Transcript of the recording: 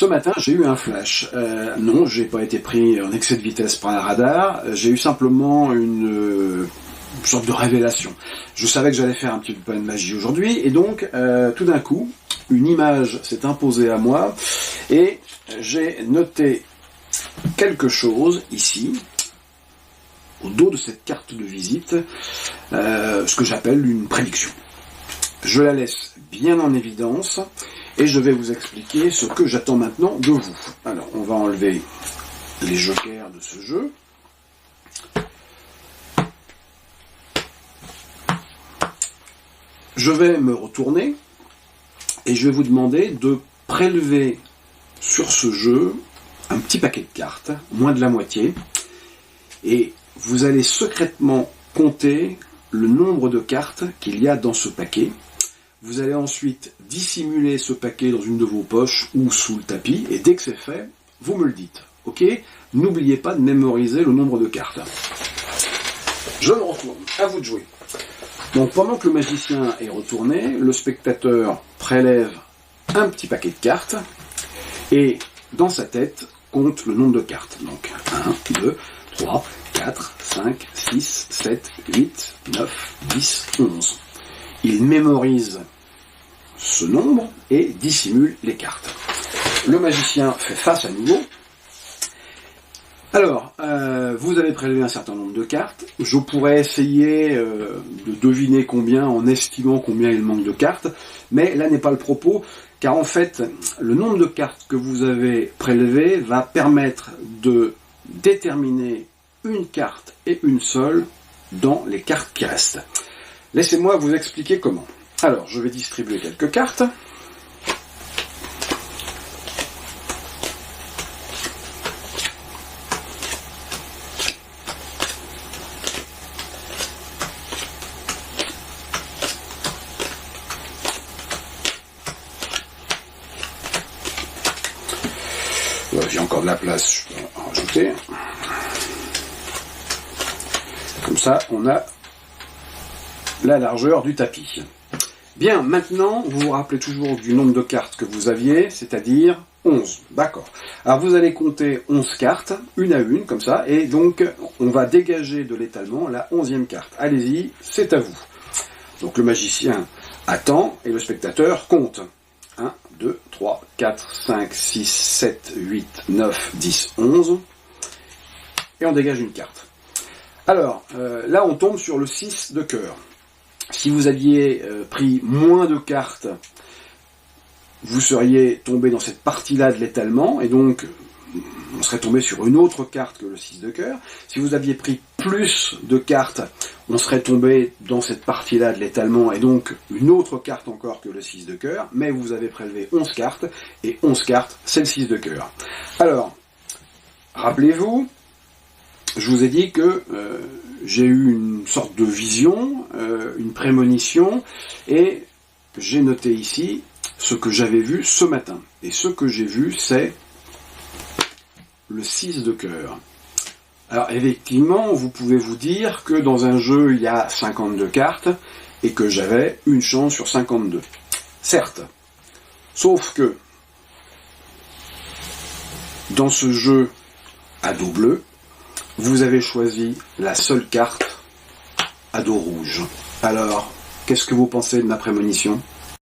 Ce matin, j'ai eu un flash. Non, j'ai pas été pris en excès de vitesse par un radar. J'ai eu simplement une sorte de révélation. Je savais que j'allais faire un petit peu de magie aujourd'hui, et donc, tout d'un coup, une image s'est imposée à moi, et j'ai noté quelque chose ici, au dos de cette carte de visite, ce que j'appelle une prédiction. Je la laisse bien en évidence, et je vais vous expliquer ce que j'attends maintenant de vous. Alors, on va enlever les jokers de ce jeu. Je vais me retourner, et je vais vous demander de prélever sur ce jeu un petit paquet de cartes, moins de la moitié, et vous allez secrètement compter le nombre de cartes qu'il y a dans ce paquet. Vous allez ensuite dissimuler ce paquet dans une de vos poches ou sous le tapis, et dès que c'est fait, vous me le dites. Ok ? N'oubliez pas de mémoriser le nombre de cartes. Je me retourne, à vous de jouer. Donc pendant que le magicien est retourné, le spectateur prélève un petit paquet de cartes, et dans sa tête, compte le nombre de cartes. Donc 1, 2, 3, 4, 5, 6, 7, 8, 9, 10, 11. Il mémorise ce nombre et dissimule les cartes. Le magicien fait face à nouveau. Alors, vous avez prélevé un certain nombre de cartes. Je pourrais essayer de deviner combien en estimant combien il manque de cartes, mais là n'est pas le propos, car en fait, le nombre de cartes que vous avez prélevées va permettre de déterminer une carte et une seule dans les cartes qui restent. Laissez-moi vous expliquer comment. Alors, je vais distribuer quelques cartes. J'ai encore de la place, je peux en rajouter. Comme ça, on a la largeur du tapis. Bien, maintenant, vous vous rappelez toujours du nombre de cartes que vous aviez, c'est-à-dire 11. D'accord. Alors, vous allez compter 11 cartes, une à une, comme ça, et donc, on va dégager de l'étalement la 11e carte. Allez-y, c'est à vous. Donc, le magicien attend, et le spectateur compte. 1, 2, 3, 4, 5, 6, 7, 8, 9, 10, 11. Et on dégage une carte. Alors, là, on tombe sur le 6 de cœur. Si vous aviez pris moins de cartes, vous seriez tombé dans cette partie-là de l'étalement, et donc on serait tombé sur une autre carte que le 6 de cœur. Si vous aviez pris plus de cartes, on serait tombé dans cette partie-là de l'étalement, et donc une autre carte encore que le 6 de cœur, mais vous avez prélevé 11 cartes, et 11 cartes, c'est le 6 de cœur. Alors, rappelez-vous, je vous ai dit que j'ai eu une sorte de vision, une prémonition, et j'ai noté ici ce que j'avais vu ce matin. Et ce que j'ai vu, c'est le 6 de cœur. Alors effectivement, vous pouvez vous dire que dans un jeu, il y a 52 cartes, et que j'avais une chance sur 52. Certes. Sauf que, dans ce jeu à dos bleu, vous avez choisi la seule carte à dos rouge. Alors, qu'est-ce que vous pensez de ma prémonition ?